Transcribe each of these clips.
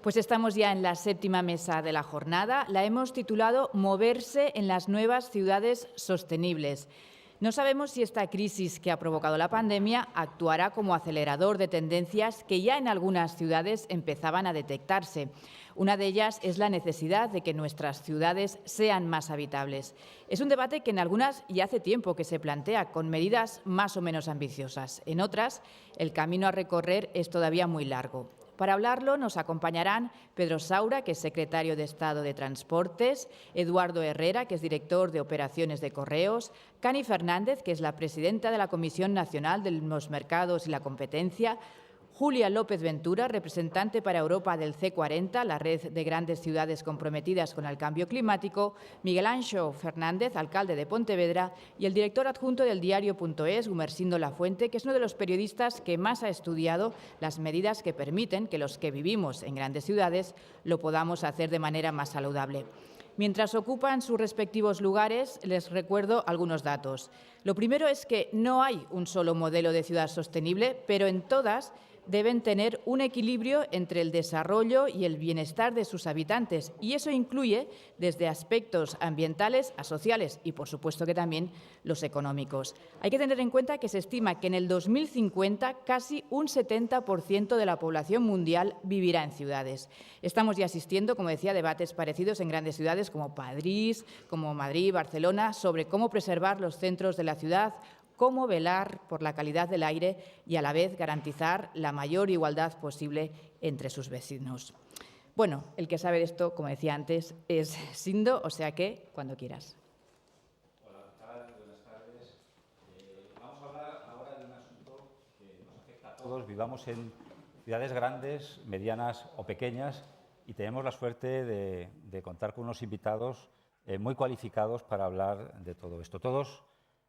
Pues estamos ya en la séptima mesa de la jornada. La hemos titulado Moverse en las nuevas ciudades sostenibles. No sabemos si esta crisis que ha provocado la pandemia actuará como acelerador de tendencias que ya en algunas ciudades empezaban a detectarse. Una de ellas es la necesidad de que nuestras ciudades sean más habitables. Es un debate que en algunas ya hace tiempo que se plantea, con medidas más o menos ambiciosas. En otras, el camino a recorrer es todavía muy largo. Para hablarlo nos acompañarán Pedro Saura, que es secretario de Estado de Transportes, Eduardo Herrera, que es director de Operaciones de Correos, Cani Fernández, que es la presidenta de la Comisión Nacional de los Mercados y la Competencia, Julia López Ventura, representante para Europa del C40, la red de grandes ciudades comprometidas con el cambio climático, Miguel Anxo Fernández, alcalde de Pontevedra, y el director adjunto del diario.es, Gumersindo Lafuente, que es uno de los periodistas que más ha estudiado las medidas que permiten que los que vivimos en grandes ciudades lo podamos hacer de manera más saludable. Mientras ocupan sus respectivos lugares, les recuerdo algunos datos. Lo primero es que no hay un solo modelo de ciudad sostenible, pero en todas deben tener un equilibrio entre el desarrollo y el bienestar de sus habitantes, y eso incluye desde aspectos ambientales a sociales y, por supuesto, que también los económicos. Hay que tener en cuenta que se estima que en el 2050 casi un 70% de la población mundial vivirá en ciudades. Estamos ya asistiendo, como decía, a debates parecidos en grandes ciudades como París, como Madrid, Barcelona, sobre cómo preservar los centros de la ciudad, cómo velar por la calidad del aire y, a la vez, garantizar la mayor igualdad posible entre sus vecinos. Bueno, el que sabe de esto, como decía antes, es Sindo, o sea que, cuando quieras. Hola, ¿qué tal? Buenas tardes. Vamos a hablar ahora de un asunto que nos afecta a todos. Vivamos en ciudades grandes, medianas o pequeñas, y tenemos la suerte de contar con unos invitados muy cualificados para hablar de todo esto. Todos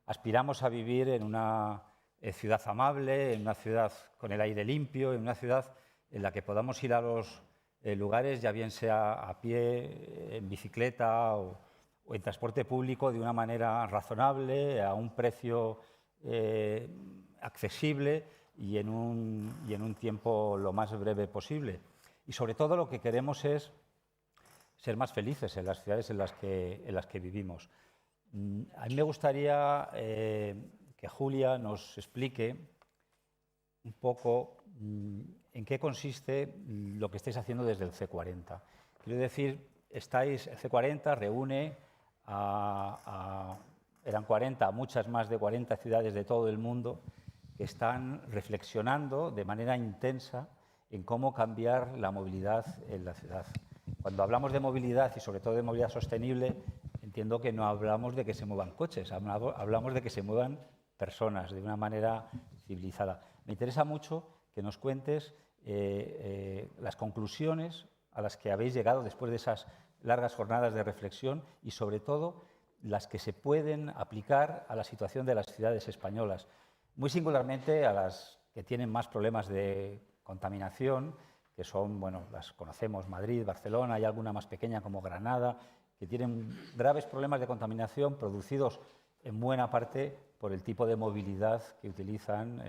aspiramos a vivir en una ciudad amable, en una ciudad con el aire limpio, en una ciudad en la que podamos ir a los lugares, ya bien sea a pie, en bicicleta o en transporte público, de una manera razonable, a un precio accesible y en un tiempo lo más breve posible. Y sobre todo lo que queremos es ser más felices en las ciudades en las que vivimos. A mí me gustaría que Julia nos explique un poco en qué consiste lo que estáis haciendo desde el C40. Quiero decir, el C40 reúne eran 40, muchas más de 40 ciudades de todo el mundo que están reflexionando de manera intensa en cómo cambiar la movilidad en la ciudad. Cuando hablamos de movilidad y sobre todo de movilidad sostenible, entiendo que no hablamos de que se muevan coches, hablamos de que se muevan personas de una manera civilizada. Me interesa mucho que nos cuentes las conclusiones a las que habéis llegado después de esas largas jornadas de reflexión y, sobre todo, las que se pueden aplicar a la situación de las ciudades españolas, muy singularmente a las que tienen más problemas de contaminación, que son, bueno, las conocemos, Madrid, Barcelona, hay alguna más pequeña como Granada, que tienen graves problemas de contaminación producidos en buena parte por el tipo de movilidad que utilizan,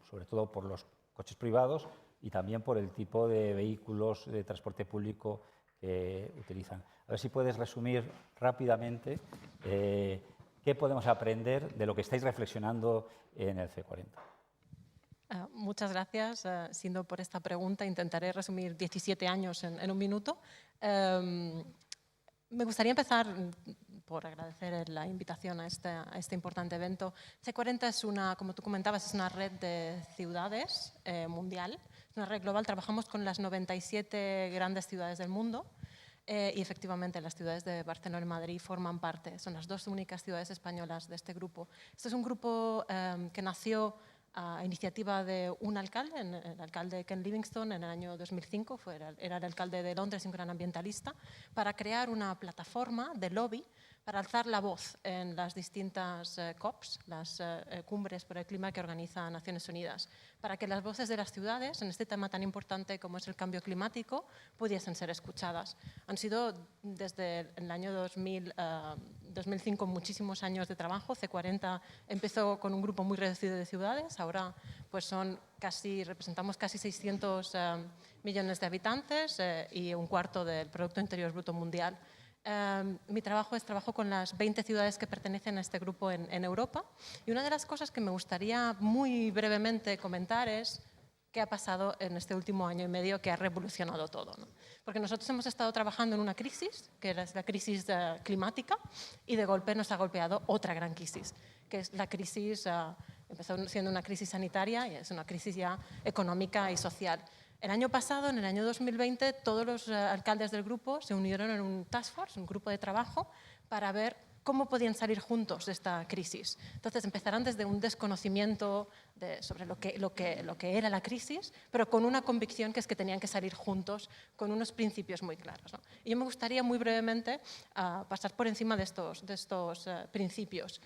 sobre todo por los coches privados y también por el tipo de vehículos de transporte público que utilizan. A ver si puedes resumir rápidamente qué podemos aprender de lo que estáis reflexionando en el C40. Muchas gracias, Sindo, por esta pregunta. Intentaré resumir 17 años en un minuto. Me gustaría empezar por agradecer la invitación a este importante evento. C40 es como tú comentabas, es una red de ciudades mundial. Es una red global, trabajamos con las 97 grandes ciudades del mundo y efectivamente las ciudades de Barcelona y Madrid forman parte, son las dos únicas ciudades españolas de este grupo. Este es un grupo que nació a iniciativa de un alcalde, el alcalde Ken Livingstone, en el año 2005, era el alcalde de Londres, un gran ambientalista, para crear una plataforma de lobby para alzar la voz en las distintas COPs, las cumbres por el clima que organiza Naciones Unidas, para que las voces de las ciudades en este tema tan importante como es el cambio climático pudiesen ser escuchadas. Han sido desde el año 2005 muchísimos años de trabajo. C40 empezó con un grupo muy reducido de ciudades, ahora pues representamos casi 600 millones de habitantes y un cuarto del Producto Interior Bruto mundial. Mi trabajo es con las 20 ciudades que pertenecen a este grupo en Europa, y una de las cosas que me gustaría muy brevemente comentar es qué ha pasado en este último año y medio que ha revolucionado todo, ¿no? Porque nosotros hemos estado trabajando en una crisis, que es la crisis climática, y de golpe nos ha golpeado otra gran crisis, que es la crisis, empezó siendo una crisis sanitaria y es una crisis ya económica y social. El año pasado, en el año 2020, todos los alcaldes del grupo se unieron en un task force, un grupo de trabajo, para ver cómo podían salir juntos de esta crisis. Entonces empezaron desde un desconocimiento sobre lo que era la crisis, pero con una convicción que es que tenían que salir juntos con unos principios muy claros, ¿no? Y yo me gustaría muy brevemente pasar por encima de estos principios.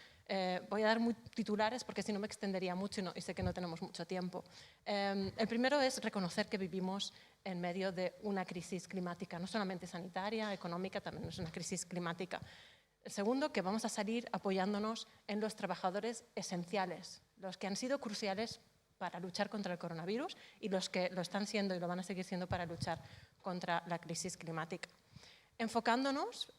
Voy a dar muy titulares porque si no me extendería mucho y sé que no tenemos mucho tiempo. El primero es reconocer que vivimos en medio de una crisis climática, no solamente sanitaria, económica, también es una crisis climática. El segundo, que vamos a salir apoyándonos en los trabajadores esenciales, los que han sido cruciales para luchar contra el coronavirus y los que lo están siendo y lo van a seguir siendo para luchar contra la crisis climática. Enfocándonos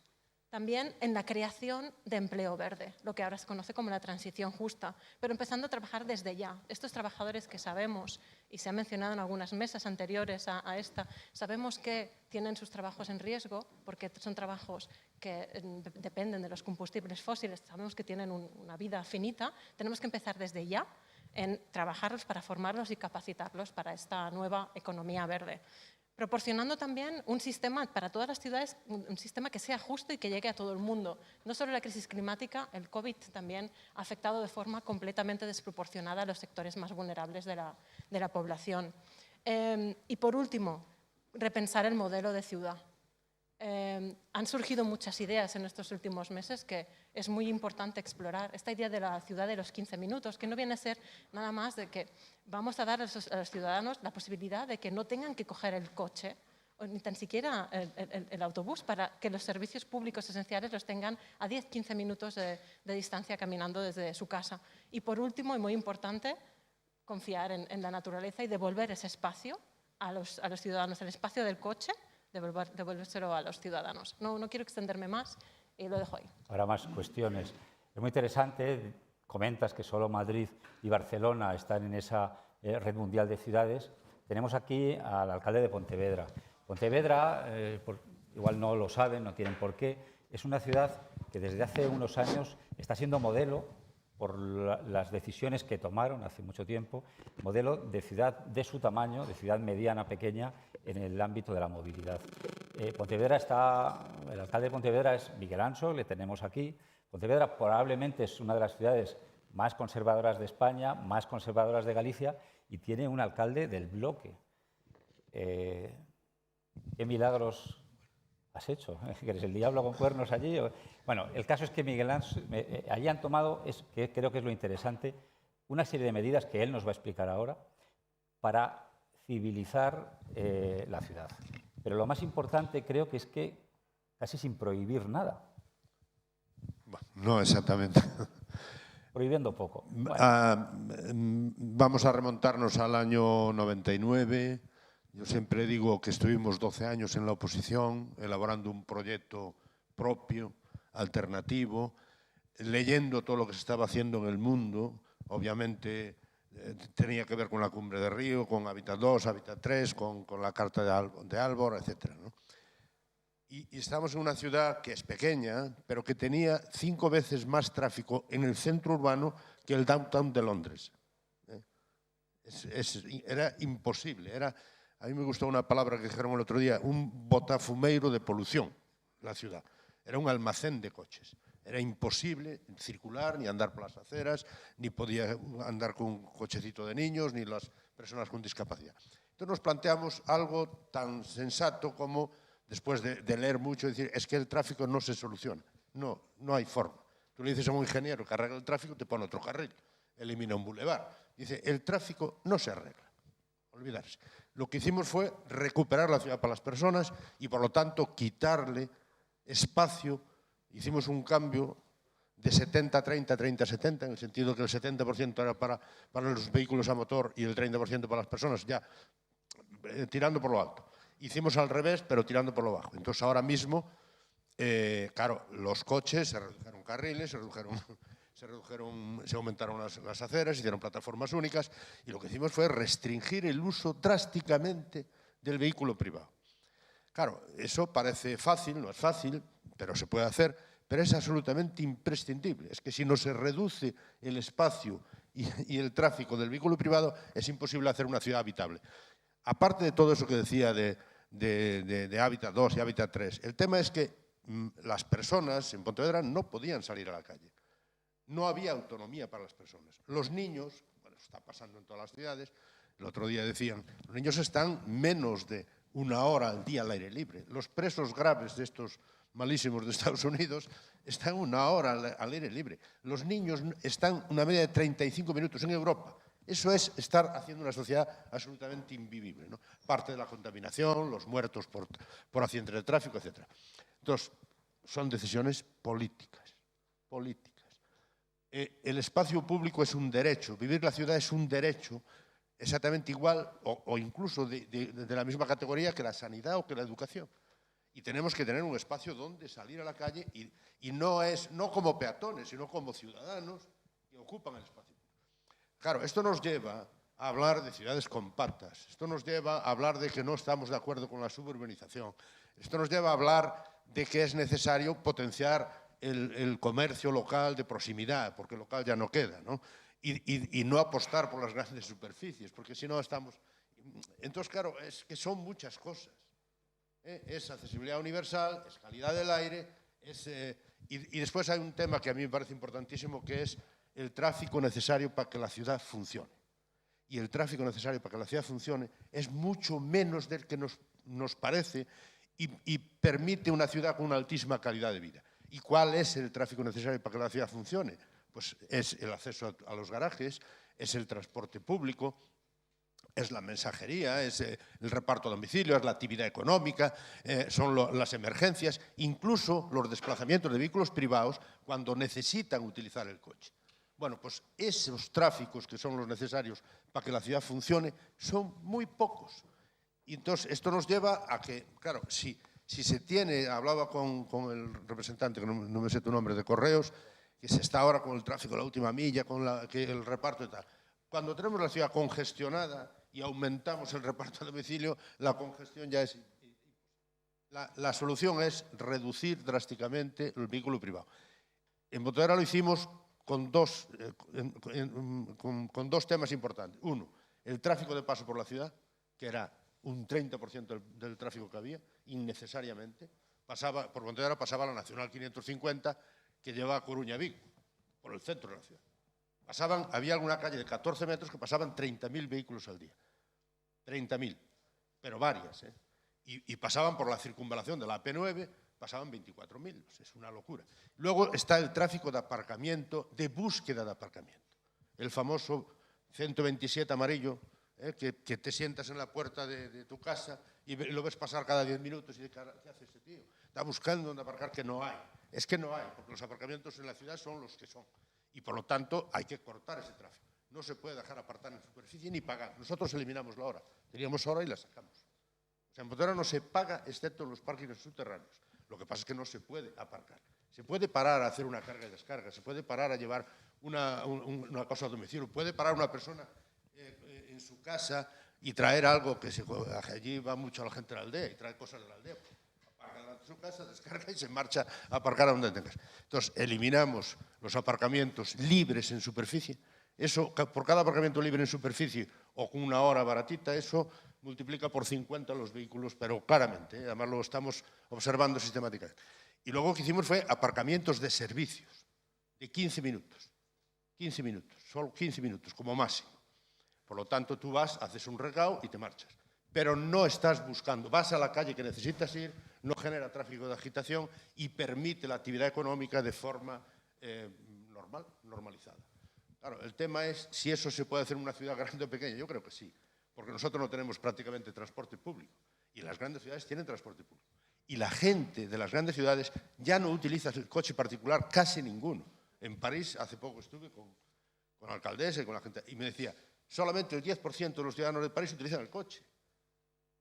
también en la creación de empleo verde, lo que ahora se conoce como la transición justa, pero empezando a trabajar desde ya. Estos trabajadores que sabemos, y se ha mencionado en algunas mesas anteriores a esta, sabemos que tienen sus trabajos en riesgo porque son trabajos que dependen de los combustibles fósiles, sabemos que tienen una vida finita, tenemos que empezar desde ya en trabajarlos para formarlos y capacitarlos para esta nueva economía verde. Proporcionando también un sistema para todas las ciudades, un sistema que sea justo y que llegue a todo el mundo. No solo la crisis climática, el COVID también ha afectado de forma completamente desproporcionada a los sectores más vulnerables de la población. Y por último, repensar el modelo de ciudad. Han surgido muchas ideas en estos últimos meses que es muy importante explorar. Esta idea de la ciudad de los 15 minutos, que no viene a ser nada más de que vamos a dar a los ciudadanos la posibilidad de que no tengan que coger el coche o ni tan siquiera el autobús para que los servicios públicos esenciales los tengan a 10-15 minutos de distancia caminando desde su casa. Y por último, y muy importante, confiar en la naturaleza y devolver ese espacio a los ciudadanos, el espacio del coche, devolvérselo a los ciudadanos. No quiero extenderme más y lo dejo ahí. Ahora más cuestiones. Es muy interesante, comentas que solo Madrid y Barcelona están en esa red mundial de ciudades. Tenemos aquí al alcalde de Pontevedra. Pontevedra, igual no lo saben, no tienen por qué, es una ciudad que desde hace unos años está siendo modelo por las decisiones que tomaron hace mucho tiempo, modelo de ciudad de su tamaño, de ciudad mediana, pequeña, en el ámbito de la movilidad. El alcalde de Pontevedra es Miguel Anso, le tenemos aquí. Pontevedra probablemente es una de las ciudades más conservadoras de España, más conservadoras de Galicia, y tiene un alcalde del bloque. ¿Qué milagros has hecho? ¿Eres el diablo con cuernos allí? Bueno, el caso es que Miguel Anso, allí han tomado, que creo que es lo interesante, una serie de medidas que él nos va a explicar ahora para civilizar la ciudad. Pero lo más importante creo que es que casi sin prohibir nada. No exactamente. Prohibiendo poco. Bueno. Vamos a remontarnos al año 99. Yo siempre digo que estuvimos 12 años en la oposición, elaborando un proyecto propio, alternativo, leyendo todo lo que se estaba haciendo en el mundo. Obviamente tenía que ver con la Cumbre de Río, con Hábitat 2, Hábitat 3, con la Carta de Aalborg, etc., ¿no? Y estamos en una ciudad que es pequeña, pero que tenía 5 veces más tráfico en el centro urbano que el downtown de Londres. Era imposible, A mí me gustó una palabra que dijeron el otro día, un botafumeiro de polución, la ciudad. Era un almacén de coches. Era imposible circular, ni andar por las aceras, ni podía andar con un cochecito de niños, ni las personas con discapacidad. Entonces nos planteamos algo tan sensato como, después de leer mucho, decir, es que el tráfico no se soluciona. No, no hay forma. Tú le dices a un ingeniero que arregla el tráfico, te pone otro carril, elimina un bulevar. Dice, el tráfico no se arregla. Olvidarse. Lo que hicimos fue recuperar la ciudad para las personas y, por lo tanto, quitarle espacio. Hicimos un cambio de 70-30, 30-70, en el sentido que el 70% era para los vehículos a motor y el 30% para las personas, ya tirando por lo alto. Hicimos al revés, pero tirando por lo bajo. Entonces, ahora mismo, claro, los coches, se redujeron carriles, se aumentaron las aceras, se hicieron plataformas únicas, y lo que hicimos fue restringir el uso drásticamente del vehículo privado. Claro, eso parece fácil, no es fácil, pero se puede hacer, pero es absolutamente imprescindible. Es que si no se reduce el espacio y el tráfico del vehículo privado, es imposible hacer una ciudad habitable. Aparte de todo eso que decía de Hábitat 2 y Hábitat 3, el tema es que las personas en Pontevedra no podían salir a la calle. No había autonomía para las personas. Los niños, bueno, está pasando en todas las ciudades, el otro día decían, los niños están menos de 1 hora al día al aire libre. Los presos graves de estos malísimos de Estados Unidos están 1 hora al aire libre. Los niños están una media de 35 minutos en Europa. Eso es estar haciendo una sociedad absolutamente invivible, ¿no? Parte de la contaminación, los muertos por accidentes de tráfico, etc. Entonces, son decisiones políticas. El espacio público es un derecho, vivir la ciudad es un derecho exactamente igual o incluso de la misma categoría que la sanidad o que la educación. Y tenemos que tener un espacio donde salir a la calle y no como peatones, sino como ciudadanos que ocupan el espacio. Claro, esto nos lleva a hablar de ciudades compactas, esto nos lleva a hablar de que no estamos de acuerdo con la suburbanización, esto nos lleva a hablar de que es necesario potenciar el comercio local de proximidad, porque local ya no queda, ¿no? Y no apostar por las grandes superficies, porque si no estamos... Entonces, claro, es que son muchas cosas. Es accesibilidad universal, es calidad del aire, y después hay un tema que a mí me parece importantísimo, que es el tráfico necesario para que la ciudad funcione. Y el tráfico necesario para que la ciudad funcione es mucho menos del que nos parece y permite una ciudad con una altísima calidad de vida. ¿Y cuál es el tráfico necesario para que la ciudad funcione? Pues es el acceso a los garajes, es el transporte público, es la mensajería, es el reparto a domicilio, es la actividad económica, son las emergencias, incluso los desplazamientos de vehículos privados cuando necesitan utilizar el coche. Bueno, pues esos tráficos que son los necesarios para que la ciudad funcione son muy pocos. Y entonces esto nos lleva a que, claro, si se tiene, hablaba con el representante, que no me sé tu nombre, de Correos, que se está ahora con el tráfico, la última milla, con el reparto y tal. Cuando tenemos la ciudad congestionada y aumentamos el reparto a domicilio, la congestión ya es... La solución es reducir drásticamente el vehículo privado. En Pontevedra lo hicimos con dos temas importantes. Uno, el tráfico de paso por la ciudad, que era un 30% del tráfico que había, innecesariamente. Por Pontevedra pasaba la Nacional 550, que lleva a Coruña a Vigo, por el centro de la ciudad. Había alguna calle de 14 metros que pasaban 30.000 vehículos al día. 30.000, pero varias, ¿eh? Y pasaban por la circunvalación de la AP9, pasaban 24.000, es una locura. Luego está el tráfico de aparcamiento, de búsqueda de aparcamiento. El famoso 127 amarillo, que te sientas en la puerta de tu casa y lo ves pasar cada 10 minutos y dices, ¿qué hace este tío? Está buscando dónde aparcar, que no hay. Es que no hay, porque los aparcamientos en la ciudad son los que son. Y por lo tanto hay que cortar ese tráfico. No se puede dejar apartar en superficie ni pagar. Nosotros eliminamos la hora. Teníamos hora y la sacamos. O sea, en Pontevedra no se paga excepto en los parkings subterráneos. Lo que pasa es que no se puede aparcar. Se puede parar a hacer una carga y descarga, se puede parar a llevar una cosa a domicilio, puede parar una persona en su casa y traer algo que allí va mucho la gente de la aldea y trae cosas de la aldea. Aparca delante de su casa, descarga y se marcha a aparcar a donde tengas. Entonces, eliminamos los aparcamientos libres en superficie. Eso, por cada aparcamiento libre en superficie o con una hora baratita, eso multiplica por 50 los vehículos, pero claramente, además lo estamos observando sistemáticamente. Y luego lo que hicimos fue aparcamientos de servicios, de 15 minutos, solo 15 minutos como máximo. Por lo tanto, tú vas, haces un recao y te marchas. Pero no estás buscando, vas a la calle que necesitas ir, no genera tráfico de agitación y permite la actividad económica de forma normal, normalizada. Claro, el tema es si eso se puede hacer en una ciudad grande o pequeña. Yo creo que sí, porque nosotros no tenemos prácticamente transporte público y las grandes ciudades tienen transporte público. Y la gente de las grandes ciudades ya no utiliza el coche particular, casi ninguno. En París, hace poco estuve con la alcaldesa y con la gente, y me decía, solamente el 10% de los ciudadanos de París utilizan el coche.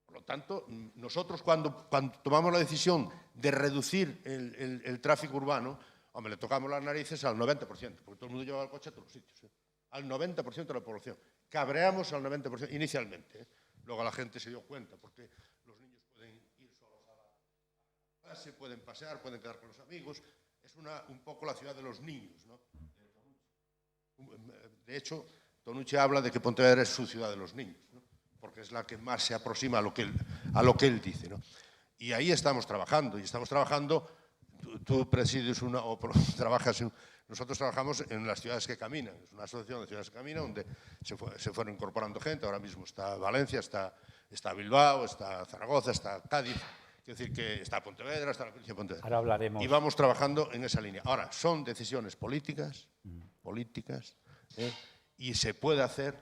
Por lo tanto, nosotros cuando tomamos la decisión de reducir el tráfico urbano, hombre, le tocamos las narices al 90%, porque todo el mundo lleva el coche a todos los sitios, al 90% de la población. Cabreamos al 90% inicialmente, Luego la gente se dio cuenta, porque los niños pueden ir solos a la clase, pueden pasear, pueden quedar con los amigos. Es un poco la ciudad de los niños, ¿no? De hecho, Tonucci habla de que Pontevedra es su ciudad de los niños, ¿no? Porque es la que más se aproxima a lo que él dice, ¿no? Y ahí estamos trabajando, tú presides o trabajas nosotros trabajamos en las ciudades que caminan, es una asociación de ciudades que caminan donde se fueron incorporando gente, ahora mismo está Valencia, está Bilbao, está Zaragoza, está Cádiz, quiero decir que está Pontevedra, está la provincia de Pontevedra. Ahora hablaremos. Y vamos trabajando en esa línea. Ahora, son decisiones políticas, y se puede hacer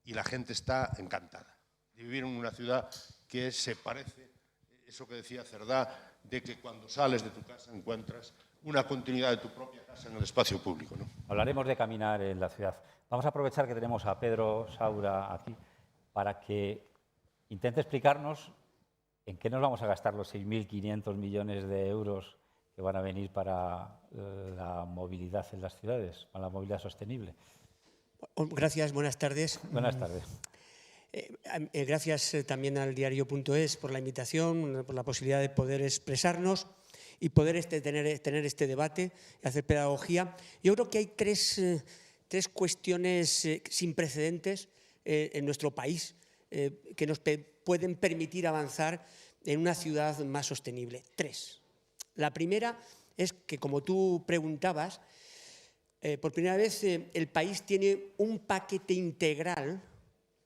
y la gente está encantada de vivir en una ciudad que se parece, eso que decía Cerdá, de que cuando sales de tu casa encuentras una continuidad de tu propia casa en el espacio público, ¿no? Hablaremos de caminar en la ciudad. Vamos a aprovechar que tenemos a Pedro Saura aquí para que intente explicarnos en qué nos vamos a gastar los 6.500 millones de euros que van a venir para la movilidad en las ciudades, para la movilidad sostenible. Gracias, buenas tardes. Buenas tardes. Gracias también al diario.es por la invitación, por la posibilidad de poder expresarnos y poder tener este debate y hacer pedagogía. Yo creo que hay tres cuestiones sin precedentes en nuestro país que nos pueden permitir avanzar en una ciudad más sostenible. Tres. La primera es que, como tú preguntabas, por primera vez el país tiene un paquete integral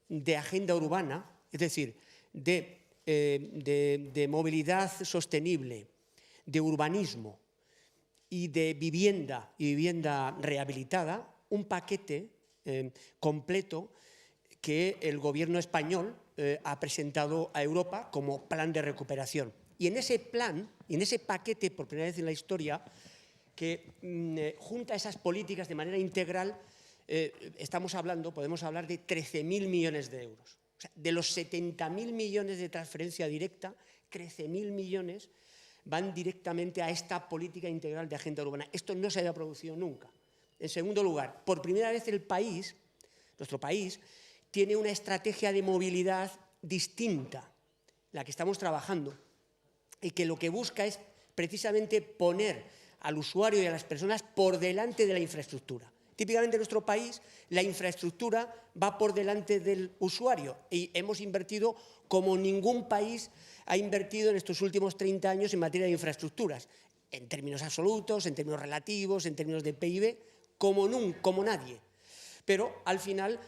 de agenda urbana, es decir, de movilidad sostenible, de urbanismo y de vivienda rehabilitada, un paquete completo que el gobierno español ha presentado a Europa como plan de recuperación. Y en ese plan, en ese paquete, por primera vez en la historia, que junta esas políticas de manera integral, podemos hablar de 13.000 millones de euros. O sea, de los 70.000 millones de transferencia directa, 13.000 millones van directamente a esta política integral de agenda urbana. Esto no se había producido nunca. En segundo lugar, por primera vez nuestro país, tiene una estrategia de movilidad distinta, la que estamos trabajando, y que lo que busca es precisamente poner al usuario y a las personas por delante de la infraestructura. Típicamente en nuestro país la infraestructura va por delante del usuario y hemos invertido como ningún país ha invertido en estos últimos 30 años en materia de infraestructuras, en términos absolutos, en términos relativos, en términos de PIB, como nadie. Pero al final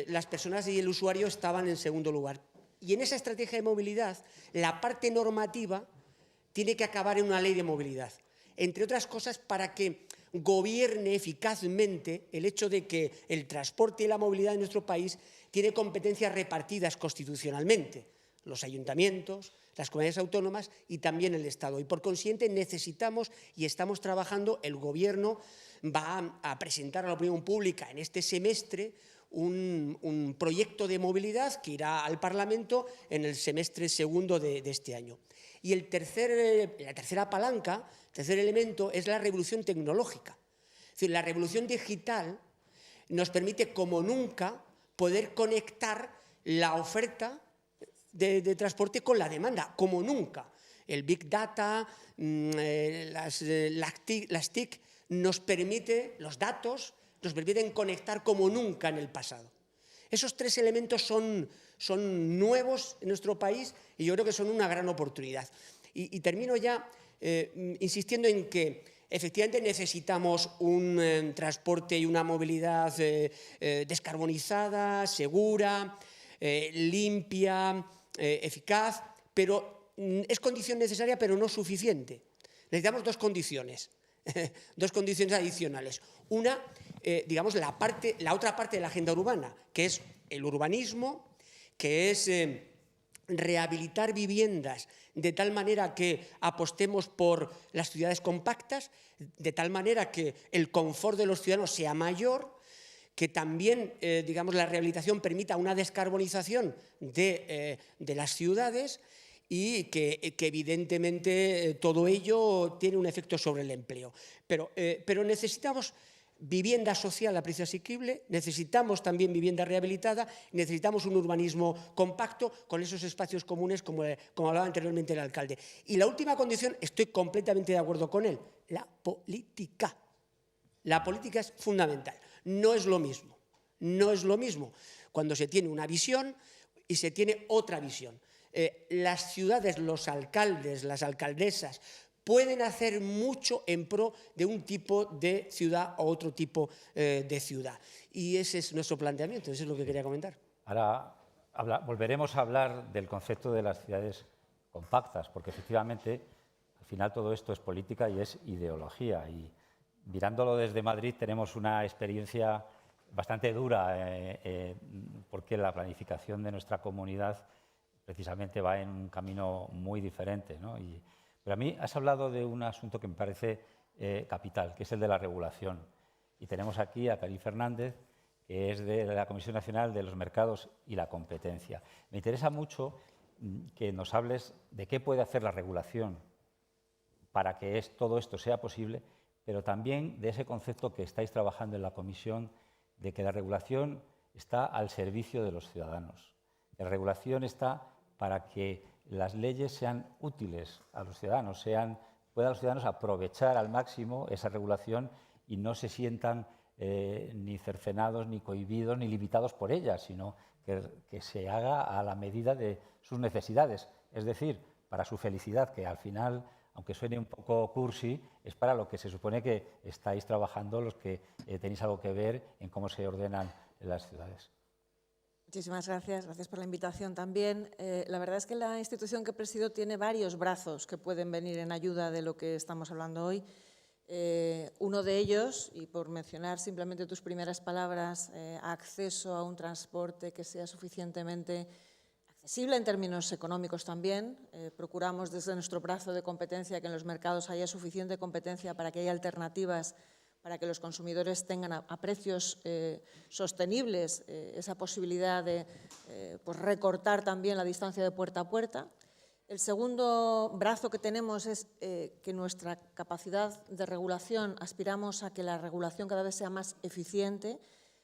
las personas y el usuario estaban en segundo lugar. Y en esa estrategia de movilidad, la parte normativa tiene que acabar en una ley de movilidad, entre otras cosas para que gobierne eficazmente el hecho de que el transporte y la movilidad en nuestro país tiene competencias repartidas constitucionalmente, los ayuntamientos, las comunidades autónomas y también el Estado. Y por consiguiente necesitamos y estamos trabajando, el Gobierno va a presentar a la opinión pública en este semestre un proyecto de movilidad que irá al Parlamento en el semestre segundo de este año. Y la tercera palanca, el tercer elemento, es la revolución tecnológica. Es decir, la revolución digital nos permite, como nunca, poder conectar la oferta de transporte con la demanda, como nunca. El Big Data, las TIC, los datos nos permiten conectar como nunca en el pasado. Esos tres elementos son nuevos en nuestro país y yo creo que son una gran oportunidad. Y termino ya insistiendo en que efectivamente necesitamos un transporte y una movilidad descarbonizada, segura, limpia, eficaz, pero es condición necesaria pero no suficiente. Necesitamos dos condiciones adicionales. Una, digamos, la otra parte de la agenda urbana, que es el urbanismo, que es rehabilitar viviendas de tal manera que apostemos por las ciudades compactas, de tal manera que el confort de los ciudadanos sea mayor, que también, digamos, la rehabilitación permita una descarbonización de las ciudades y que evidentemente todo ello tiene un efecto sobre el empleo. Pero necesitamos vivienda social a precio asequible, necesitamos también vivienda rehabilitada, necesitamos un urbanismo compacto con esos espacios comunes como hablaba anteriormente el alcalde. Y la última condición, estoy completamente de acuerdo con él, la política. La política es fundamental. No es lo mismo cuando se tiene una visión y se tiene otra visión. Las ciudades, los alcaldes, las alcaldesas pueden hacer mucho en pro de un tipo de ciudad o otro tipo de ciudad. Y ese es nuestro planteamiento, eso es lo que quería comentar. Ahora volveremos a hablar del concepto de las ciudades compactas, porque efectivamente al final todo esto es política y es ideología. Y mirándolo desde Madrid tenemos una experiencia bastante dura porque la planificación de nuestra comunidad precisamente va en un camino muy diferente, ¿no? Pero a mí has hablado de un asunto que me parece capital, que es el de la regulación. Y tenemos aquí a Karin Fernández, que es de la Comisión Nacional de los Mercados y la Competencia. Me interesa mucho que nos hables de qué puede hacer la regulación para que todo esto sea posible, pero también de ese concepto que estáis trabajando en la Comisión de que la regulación está al servicio de los ciudadanos. La regulación está para que las leyes sean útiles a los ciudadanos, puedan los ciudadanos aprovechar al máximo esa regulación y no se sientan ni cercenados, ni cohibidos, ni limitados por ella, sino que se haga a la medida de sus necesidades, es decir, para su felicidad, que al final, aunque suene un poco cursi, es para lo que se supone que estáis trabajando los que tenéis algo que ver en cómo se ordenan las ciudades. Muchísimas gracias. Gracias por la invitación también. La verdad es que la institución que presido tiene varios brazos que pueden venir en ayuda de lo que estamos hablando hoy. Uno de ellos, y por mencionar simplemente tus primeras palabras, acceso a un transporte que sea suficientemente accesible en términos económicos también. Procuramos desde nuestro brazo de competencia que en los mercados haya suficiente competencia para que haya alternativas para que los consumidores tengan a precios sostenibles esa posibilidad de pues recortar también la distancia de puerta a puerta. El segundo brazo que tenemos es que nuestra capacidad de regulación, aspiramos a que la regulación cada vez sea más eficiente,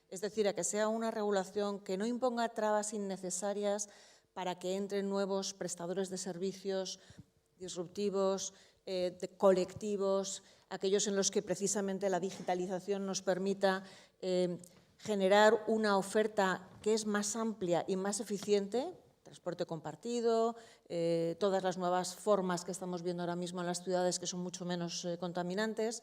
es decir, a que sea una regulación que no imponga trabas innecesarias para que entren nuevos prestadores de servicios disruptivos, colectivos, aquellos en los que precisamente la digitalización nos permita generar una oferta que es más amplia y más eficiente, transporte compartido, todas las nuevas formas que estamos viendo ahora mismo en las ciudades que son mucho menos contaminantes.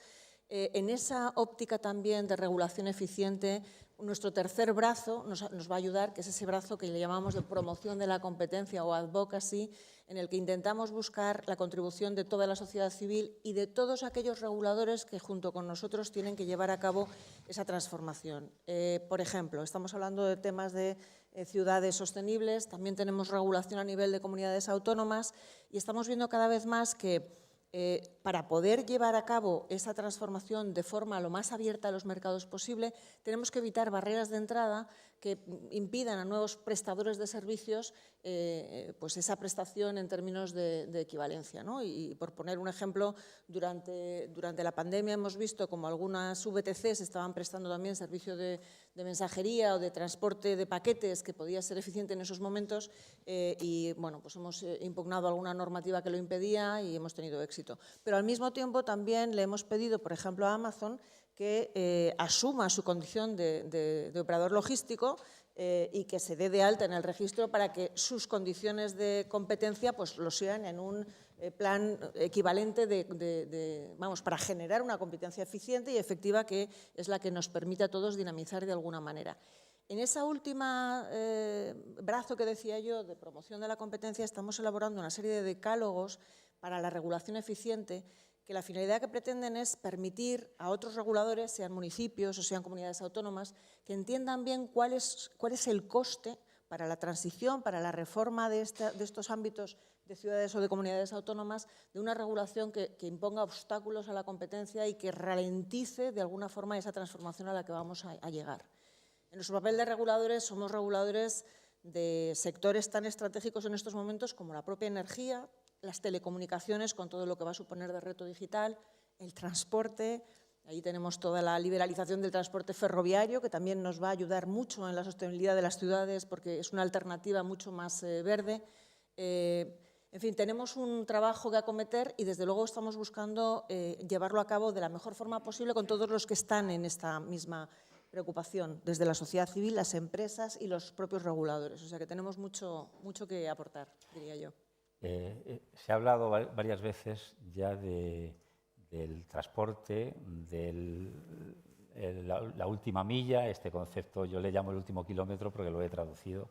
En esa óptica también de regulación eficiente, nuestro tercer brazo nos va a ayudar, que es ese brazo que le llamamos de promoción de la competencia o advocacy, en el que intentamos buscar la contribución de toda la sociedad civil y de todos aquellos reguladores que junto con nosotros tienen que llevar a cabo esa transformación. Por ejemplo, estamos hablando de temas de ciudades sostenibles, también tenemos regulación a nivel de comunidades autónomas y estamos viendo cada vez más que para poder llevar a cabo esa transformación de forma lo más abierta a los mercados posible, tenemos que evitar barreras de entrada que impidan a nuevos prestadores de servicios pues esa prestación en términos de equivalencia, ¿no? Y por poner un ejemplo, durante la pandemia hemos visto como algunas VTCs estaban prestando también servicio de mensajería o de transporte de paquetes que podía ser eficiente en esos momentos y bueno, pues hemos impugnado alguna normativa que lo impedía y hemos tenido éxito. Pero al mismo tiempo también le hemos pedido, por ejemplo, a Amazon que asuma su condición de operador logístico y que se dé de alta en el registro para que sus condiciones de competencia pues, lo sean en un plan equivalente para generar una competencia eficiente y efectiva que es la que nos permite a todos dinamizar de alguna manera. En esa última brazo que decía yo de promoción de la competencia estamos elaborando una serie de decálogos para la regulación eficiente que la finalidad que pretenden es permitir a otros reguladores, sean municipios o sean comunidades autónomas, que entiendan bien cuál es el coste para la transición, para la reforma de estos ámbitos de ciudades o de comunidades autónomas, de una regulación que imponga obstáculos a la competencia y que ralentice de alguna forma esa transformación a la que vamos a llegar. En nuestro papel de reguladores somos reguladores de sectores tan estratégicos en estos momentos como la propia energía, las telecomunicaciones con todo lo que va a suponer de reto digital, el transporte, ahí tenemos toda la liberalización del transporte ferroviario que también nos va a ayudar mucho en la sostenibilidad de las ciudades porque es una alternativa mucho más verde. En fin, tenemos un trabajo que acometer y desde luego estamos buscando llevarlo a cabo de la mejor forma posible con todos los que están en esta misma preocupación, desde la sociedad civil, las empresas y los propios reguladores. O sea que tenemos mucho que aportar, diría yo. Se ha hablado varias veces ya del transporte, de la última milla, este concepto yo le llamo el último kilómetro porque lo he traducido.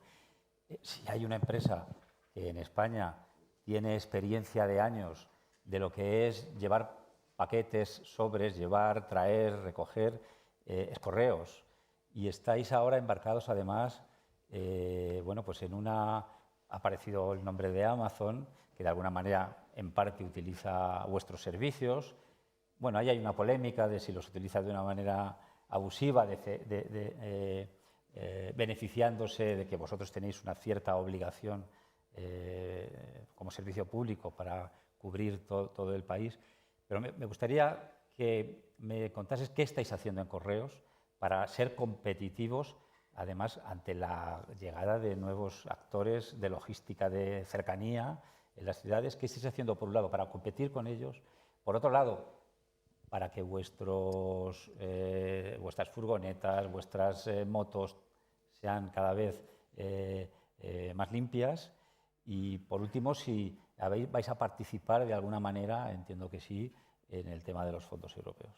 Si hay una empresa que en España tiene experiencia de años de lo que es llevar paquetes, sobres, llevar, traer, recoger, es Correos. Y estáis ahora embarcados además, bueno, pues en una... Ha aparecido el nombre de Amazon, que de alguna manera en parte utiliza vuestros servicios. Bueno, ahí hay una polémica de si los utiliza de una manera abusiva, beneficiándose de que vosotros tenéis una cierta obligación como servicio público para cubrir todo el país. Pero me gustaría que me contases qué estáis haciendo en Correos para ser competitivos, además, ante la llegada de nuevos actores de logística de cercanía en las ciudades. ¿Qué estáis haciendo, por un lado, para competir con ellos? Por otro lado, para que vuestras furgonetas, vuestras motos sean cada vez más limpias. Y, por último, si vais a participar de alguna manera, entiendo que sí, en el tema de los fondos europeos.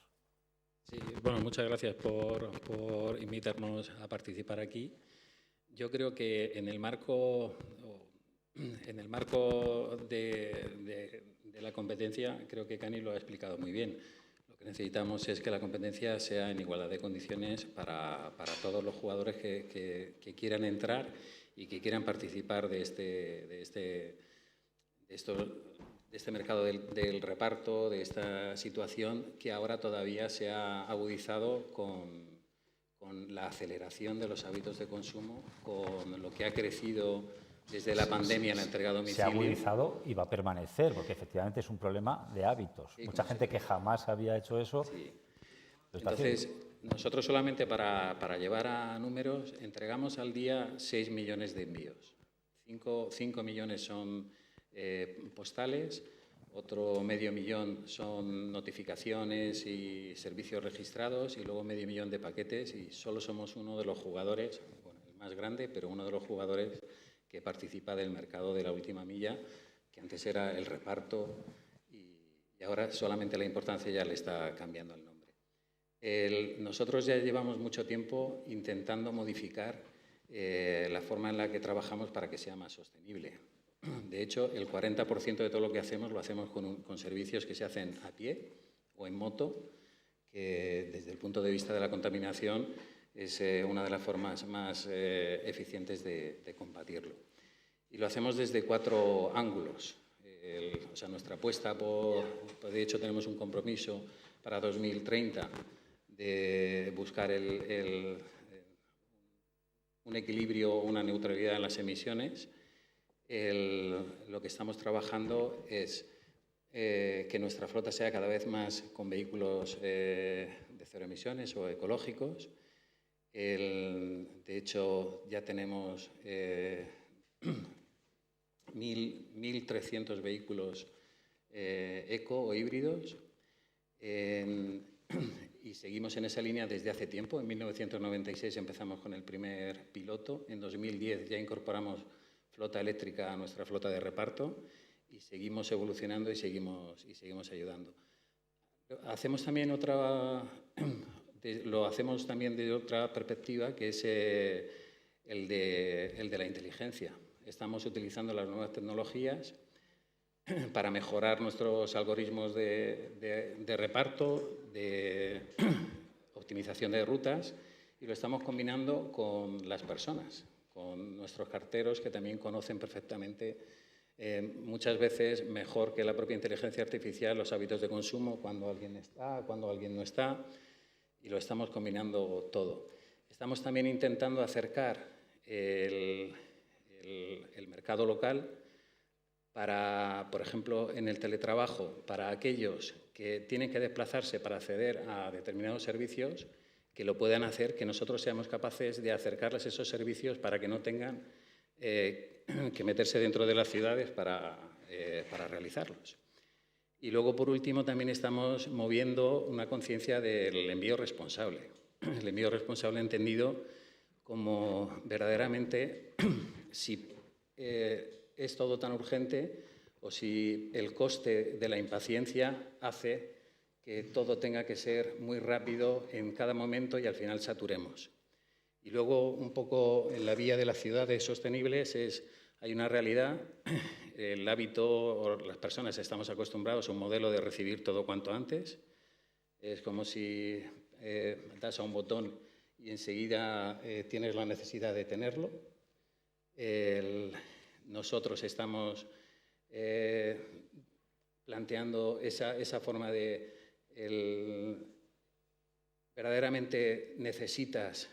Sí, bueno, muchas gracias por invitarnos a participar aquí. Yo creo que en el marco de la competencia, creo que Cani lo ha explicado muy bien. Lo que necesitamos es que la competencia sea en igualdad de condiciones para todos los jugadores que quieran entrar y que quieran participar de este mercado del reparto, de esta situación que ahora todavía se ha agudizado con la aceleración de los hábitos de consumo, con lo que ha crecido desde la pandemia en la entrega a domicilio. Se ha agudizado y va a permanecer, porque efectivamente es un problema de hábitos. Sí, mucha gente que jamás había hecho eso. Sí. Entonces, nosotros solamente para llevar a números entregamos al día 6 millones de envíos. 5 millones son postales, otro medio millón son notificaciones y servicios registrados y luego medio millón de paquetes, y solo somos uno de los jugadores, bueno, el más grande, pero uno de los jugadores que participa del mercado de la última milla, que antes era el reparto y ahora solamente la importancia ya le está cambiando el nombre. Nosotros ya llevamos mucho tiempo intentando modificar la forma en la que trabajamos para que sea más sostenible. De hecho, el 40% de todo lo que hacemos lo hacemos con servicios que se hacen a pie o en moto, que desde el punto de vista de la contaminación es una de las formas más eficientes de combatirlo. Y lo hacemos desde 4 ángulos. O sea, nuestra apuesta de hecho, tenemos un compromiso para 2030 de buscar un equilibrio, una neutralidad en las emisiones. Lo que estamos trabajando es que nuestra flota sea cada vez más con vehículos de cero emisiones o ecológicos. De hecho, ya tenemos 1.300 vehículos eco o híbridos. y seguimos en esa línea desde hace tiempo. En 1996 empezamos con el primer piloto, en 2010 ya incorporamos flota eléctrica a nuestra flota de reparto y seguimos evolucionando y seguimos ayudando. Hacemos también lo hacemos también de otra perspectiva, que es el de la inteligencia. Estamos utilizando las nuevas tecnologías para mejorar nuestros algoritmos de reparto, de optimización de rutas, y lo estamos combinando con las personas, con nuestros carteros, que también conocen perfectamente, muchas veces mejor que la propia inteligencia artificial, los hábitos de consumo, cuando alguien está, cuando alguien no está, y lo estamos combinando todo. Estamos también intentando acercar el mercado local para, por ejemplo, en el teletrabajo, para aquellos que tienen que desplazarse para acceder a determinados servicios, que lo puedan hacer, que nosotros seamos capaces de acercarles esos servicios para que no tengan que meterse dentro de las ciudades para realizarlos. Y luego, por último, también estamos moviendo una conciencia del envío responsable. El envío responsable entendido como verdaderamente si es todo tan urgente o si el coste de la impaciencia hace que todo tenga que ser muy rápido en cada momento y al final saturemos. Y luego, un poco en la vía de las ciudades sostenibles, hay una realidad. El hábito, o las personas estamos acostumbrados a un modelo de recibir todo cuanto antes. Es como si das a un botón y enseguida tienes la necesidad de tenerlo. Nosotros estamos planteando esa forma de verdaderamente necesitas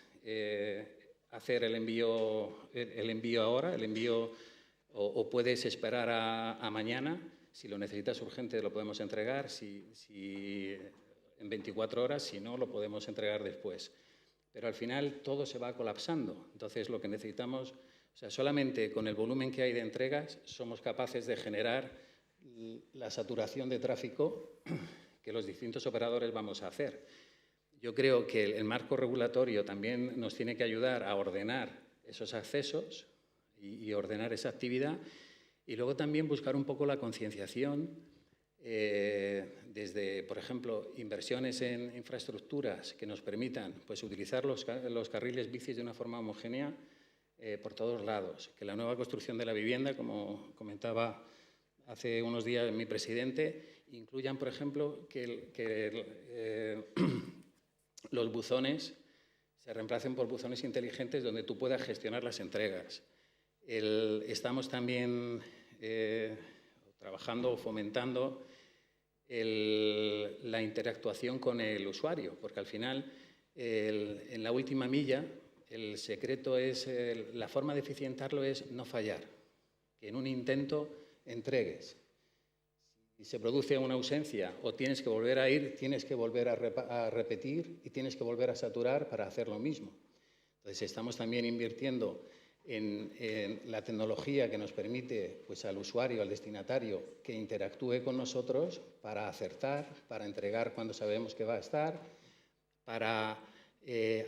hacer el envío ahora, o puedes esperar a mañana. Si lo necesitas urgente lo podemos entregar, si en 24 horas, si no lo podemos entregar después. Pero al final todo se va colapsando. Entonces lo que necesitamos, o sea, solamente con el volumen que hay de entregas somos capaces de generar la saturación de tráfico que los distintos operadores vamos a hacer. Yo creo que el marco regulatorio también nos tiene que ayudar a ordenar esos accesos y ordenar esa actividad, y luego también buscar un poco la concienciación desde, por ejemplo, inversiones en infraestructuras que nos permitan pues, utilizar los carriles bicis de una forma homogénea por todos lados. Que la nueva construcción de la vivienda, como comentaba hace unos días mi presidente, incluyan, por ejemplo, que los buzones se reemplacen por buzones inteligentes donde tú puedas gestionar las entregas. Estamos también trabajando o fomentando la interactuación con el usuario, porque al final, en la última milla, el secreto es, la forma de eficientarlo es no fallar, que en un intento entregues. Si se produce una ausencia o tienes que volver a ir, tienes que volver a repetir y tienes que volver a saturar para hacer lo mismo. Entonces, estamos también invirtiendo en la tecnología que nos permite pues, al usuario, al destinatario, que interactúe con nosotros para acertar, para entregar cuando sabemos que va a estar, para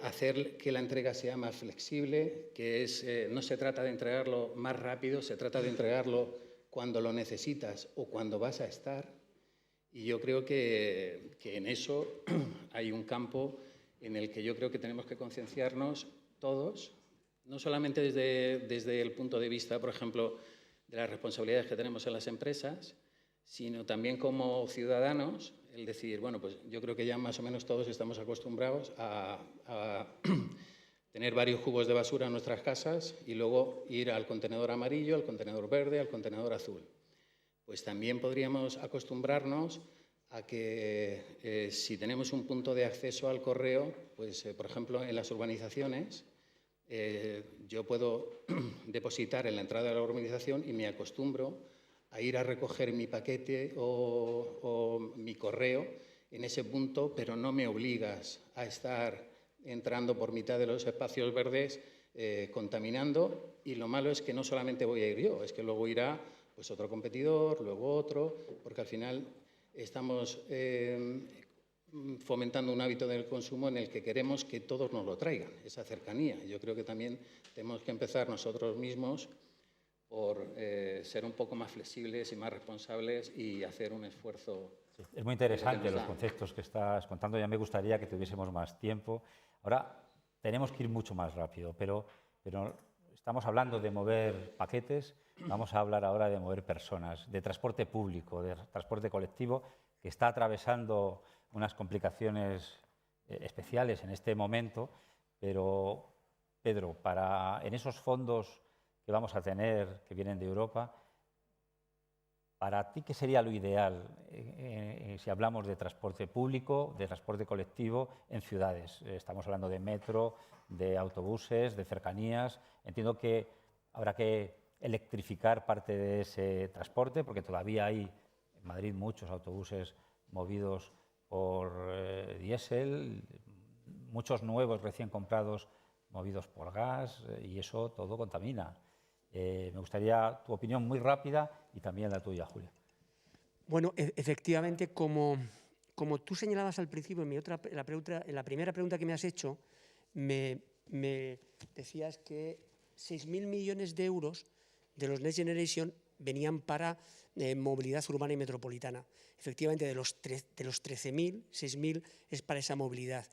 hacer que la entrega sea más flexible, que no se trata de entregarlo más rápido, se trata de entregarlo cuando lo necesitas o cuando vas a estar. Y yo creo que en eso hay un campo en el que yo creo que tenemos que concienciarnos todos, no solamente desde el punto de vista, por ejemplo, de las responsabilidades que tenemos en las empresas, sino también como ciudadanos, el decir, bueno, pues yo creo que ya más o menos todos estamos acostumbrados a tener varios cubos de basura en nuestras casas y luego ir al contenedor amarillo, al contenedor verde, al contenedor azul. Pues también podríamos acostumbrarnos a que si tenemos un punto de acceso al correo, pues por ejemplo en las urbanizaciones, yo puedo depositar en la entrada de la urbanización y me acostumbro a ir a recoger mi paquete o mi correo en ese punto, pero no me obligas a estar entrando por mitad de los espacios verdes contaminando, y lo malo es que no solamente voy a ir yo, es que luego irá pues, otro competidor, luego otro, porque al final estamos fomentando un hábito del consumo en el que queremos que todos nos lo traigan, esa cercanía. Yo creo que también tenemos que empezar nosotros mismos por ser un poco más flexibles y más responsables y hacer un esfuerzo. Sí, es muy interesante los conceptos que estás contando. Ya me gustaría que tuviésemos más tiempo. Ahora tenemos que ir mucho más rápido, pero estamos hablando de mover paquetes, vamos a hablar ahora de mover personas, de transporte público, de transporte colectivo, que está atravesando unas complicaciones especiales en este momento, pero, Pedro, en esos fondos que vamos a tener, que vienen de Europa, ¿para ti qué sería lo ideal si hablamos de transporte público, de transporte colectivo en ciudades? Estamos hablando de metro, de autobuses, de cercanías. Entiendo que habrá que electrificar parte de ese transporte, porque todavía hay en Madrid muchos autobuses movidos por diésel, muchos nuevos recién comprados movidos por gas, y eso todo contamina. Me gustaría tu opinión muy rápida y también la tuya, Julia. Bueno, efectivamente, como tú señalabas al principio, en la primera pregunta que me has hecho, me decías que 6.000 millones de euros de los Next Generation venían para movilidad urbana y metropolitana. Efectivamente, de los 13.000, 6.000 es para esa movilidad.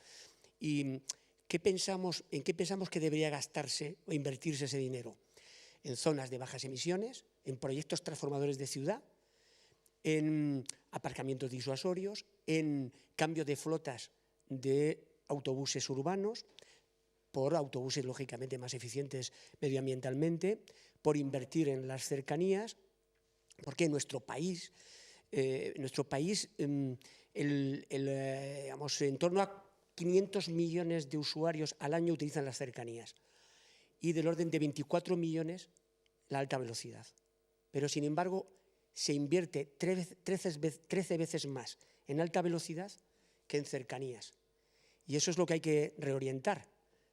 ¿Y en qué pensamos que debería gastarse o invertirse ese dinero? En zonas de bajas emisiones, en proyectos transformadores de ciudad, en aparcamientos disuasorios, en cambio de flotas de autobuses urbanos, por autobuses lógicamente más eficientes medioambientalmente, por invertir en las cercanías, porque en nuestro país, en torno a 500 millones de usuarios al año utilizan las cercanías y del orden de 24 millones la alta velocidad. Pero, sin embargo, se invierte 13 veces más en alta velocidad que en cercanías. Y eso es lo que hay que reorientar.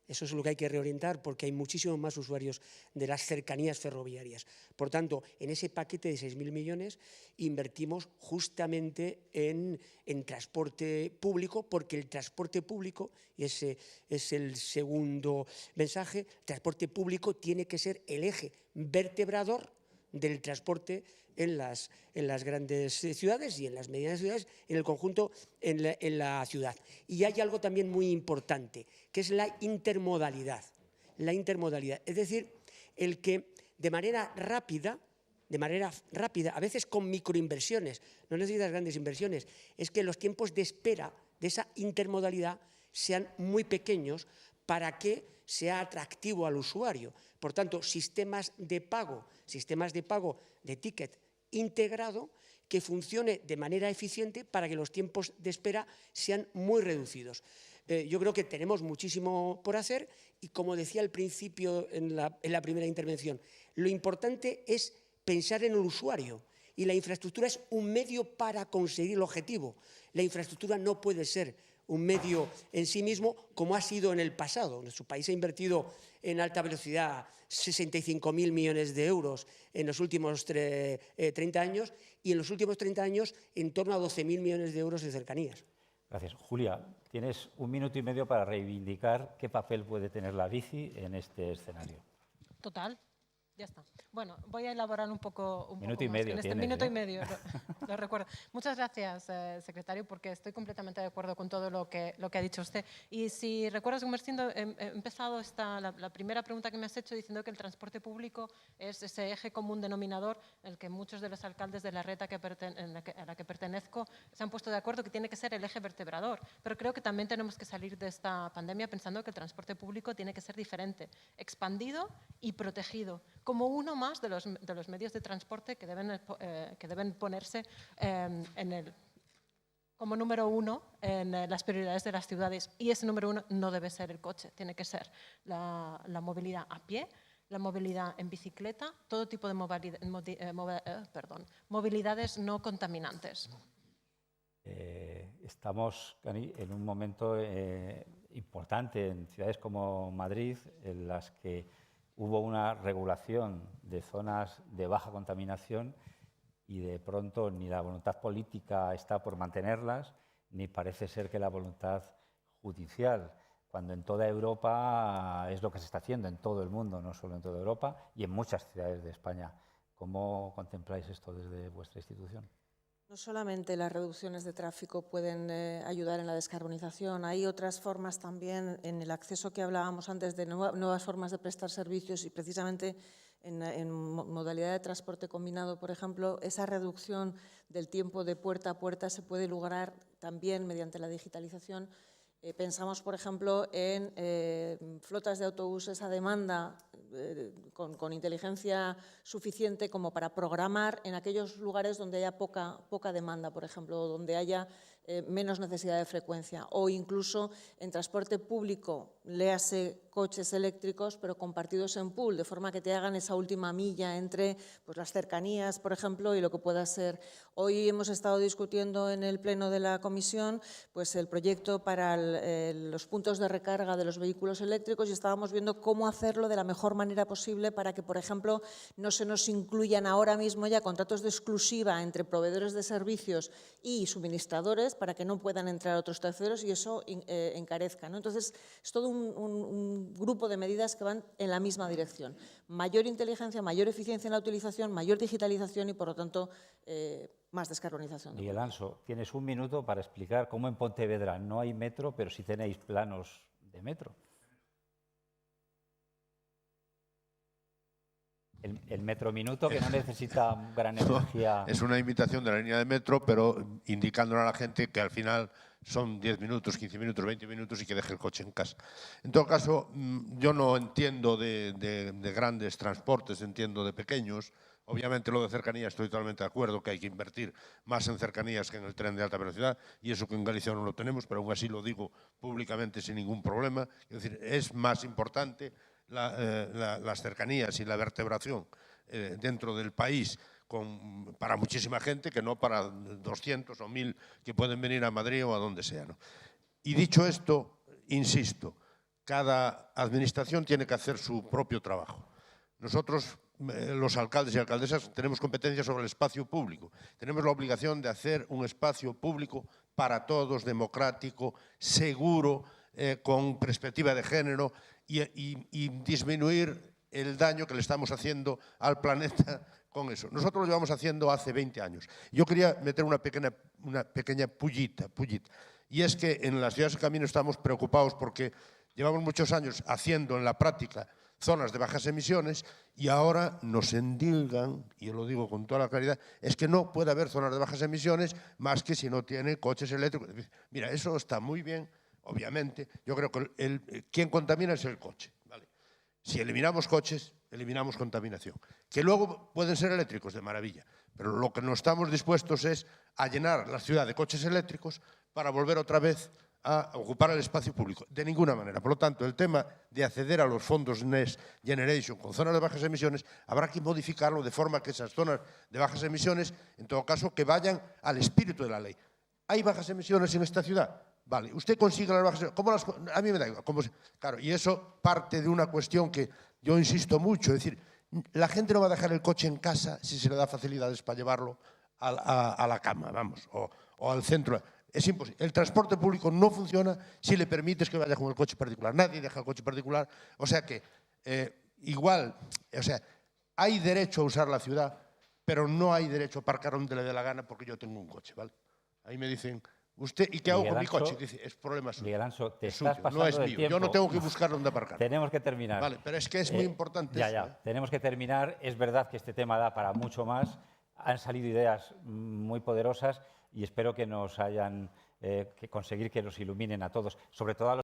Eso es lo que hay que reorientar porque hay muchísimos más usuarios de las cercanías ferroviarias. Por tanto, en ese paquete de 6.000 millones invertimos justamente en transporte público, porque el transporte público, y ese es el segundo mensaje, el transporte público tiene que ser el eje vertebrador del transporte en las grandes ciudades y en las medianas ciudades, en el conjunto, en la ciudad. Y hay algo también muy importante, que es la intermodalidad. La intermodalidad, es decir, el que de manera rápida, a veces con microinversiones, no necesitas grandes inversiones, es que los tiempos de espera de esa intermodalidad sean muy pequeños para que sea atractivo al usuario. Por tanto, sistemas de pago de ticket integrado que funcione de manera eficiente para que los tiempos de espera sean muy reducidos. Yo creo que tenemos muchísimo por hacer y, como decía al principio en la primera intervención, lo importante es pensar en el usuario y la infraestructura es un medio para conseguir el objetivo. La infraestructura no puede ser un medio en sí mismo como ha sido en el pasado. Nuestro país ha invertido en alta velocidad 65.000 millones de euros en los últimos 30 años y en los últimos 30 años en torno a 12.000 millones de euros en cercanías. Gracias. Julia, tienes 1 minuto y medio para reivindicar qué papel puede tener la bici en este escenario. Total. Ya está. Bueno, voy a elaborar un poco minuto y más. medio En este tienes, minuto y medio, lo recuerdo. Muchas gracias, secretario, porque estoy completamente de acuerdo con todo lo que ha dicho usted. Y si recuerdas, Gumersindo, he empezado la primera pregunta que me has hecho diciendo que el transporte público es ese eje común denominador en el que muchos de los alcaldes de la red a la que pertenezco se han puesto de acuerdo que tiene que ser el eje vertebrador. Pero creo que también tenemos que salir de esta pandemia pensando que el transporte público tiene que ser diferente, expandido y protegido, como uno más de los medios de transporte que deben ponerse como número uno en las prioridades de las ciudades. Y ese número uno no debe ser el coche, tiene que ser la movilidad a pie, la movilidad en bicicleta, todo tipo de movilidades no contaminantes. Estamos en un momento importante en ciudades como Madrid, en las que hubo una regulación de zonas de baja contaminación y de pronto ni la voluntad política está por mantenerlas, ni parece ser que la voluntad judicial, cuando en toda Europa es lo que se está haciendo, en todo el mundo, no solo en toda Europa, y en muchas ciudades de España. ¿Cómo contempláis esto desde vuestra institución? No solamente las reducciones de tráfico pueden ayudar en la descarbonización, hay otras formas también en el acceso que hablábamos antes de nuevas formas de prestar servicios y precisamente en modalidad de transporte combinado, por ejemplo, esa reducción del tiempo de puerta a puerta se puede lograr también mediante la digitalización. Pensamos, por ejemplo, en flotas de autobuses a demanda con inteligencia suficiente como para programar en aquellos lugares donde haya poca demanda, por ejemplo, donde haya menos necesidad de frecuencia, o incluso en transporte público, léase coches eléctricos, pero compartidos en pool, de forma que te hagan esa última milla entre pues, las cercanías, por ejemplo, y lo que pueda ser. Hoy hemos estado discutiendo en el Pleno de la Comisión pues, el proyecto para los puntos de recarga de los vehículos eléctricos y estábamos viendo cómo hacerlo de la mejor manera posible para que, por ejemplo, no se nos incluyan ahora mismo ya contratos de exclusiva entre proveedores de servicios y suministradores para que no puedan entrar otros terceros y eso encarezca, ¿no? Entonces, es todo un grupo de medidas que van en la misma dirección. Mayor inteligencia, mayor eficiencia en la utilización, mayor digitalización y, por lo tanto, más descarbonización. Miguel Anso, tienes un minuto para explicar cómo en Pontevedra no hay metro, pero sí tenéis planos de metro. El metro minuto, que no necesita gran energía. Es una imitación de la línea de metro, pero indicándole a la gente que al final son 10 minutos, 15 minutos, 20 minutos y que deje el coche en casa. En todo caso, yo no entiendo de grandes transportes, entiendo de pequeños. Obviamente lo de cercanías estoy totalmente de acuerdo, que hay que invertir más en cercanías que en el tren de alta velocidad, y eso que en Galicia no lo tenemos, pero aún así lo digo públicamente sin ningún problema. Es decir, es más importante las cercanías y la vertebración dentro del país para muchísima gente que no para 200 o 1000 que pueden venir a Madrid o a donde sea, ¿no? Y dicho esto, insisto, cada administración tiene que hacer su propio trabajo. Nosotros, los alcaldes y alcaldesas, tenemos competencia sobre el espacio público. Tenemos la obligación de hacer un espacio público para todos, democrático, seguro, con perspectiva de género y disminuir el daño que le estamos haciendo al planeta con eso. Nosotros lo llevamos haciendo hace 20 años. Yo quería meter una pequeña pullita. Y es que en las ciudades de camino estamos preocupados porque llevamos muchos años haciendo en la práctica zonas de bajas emisiones y ahora nos endilgan, y yo lo digo con toda la claridad, es que no puede haber zonas de bajas emisiones más que si no tiene coches eléctricos. Mira, eso está muy bien, obviamente. Yo creo que quien contamina es el coche, ¿vale? Si eliminamos coches, eliminamos contaminación. Que luego pueden ser eléctricos, de maravilla, pero lo que no estamos dispuestos es a llenar la ciudad de coches eléctricos para volver otra vez a ocupar el espacio público, de ninguna manera. Por lo tanto, el tema de acceder a los fondos Next Generation con zonas de bajas emisiones habrá que modificarlo de forma que esas zonas de bajas emisiones, en todo caso, que vayan al espíritu de la ley. ¿Hay bajas emisiones en esta ciudad? Vale, usted consigue las bajas emisiones. A mí me da igual. Claro, y eso parte de una cuestión que yo insisto mucho, es decir, la gente no va a dejar el coche en casa si se le da facilidades para llevarlo a la cama, vamos, o al centro. Es imposible. El transporte público no funciona si le permites que vaya con el coche particular. Nadie deja el coche particular. O sea que, hay derecho a usar la ciudad, pero no hay derecho a aparcar donde le dé la gana porque yo tengo un coche, ¿vale? Ahí me dicen, ¿usted y qué hago con mi coche? Dice, es problema suyo. Miguel Anso, te es estás suyo, pasando no es del mío. tiempo. Yo no tengo que buscar dónde aparcar. Tenemos que terminar. Vale, pero es que es muy importante eso, Ya, tenemos que terminar. Es verdad que este tema da para mucho más. Han salido ideas muy poderosas y espero que nos hayan que conseguir que nos iluminen a todos, sobre todo a los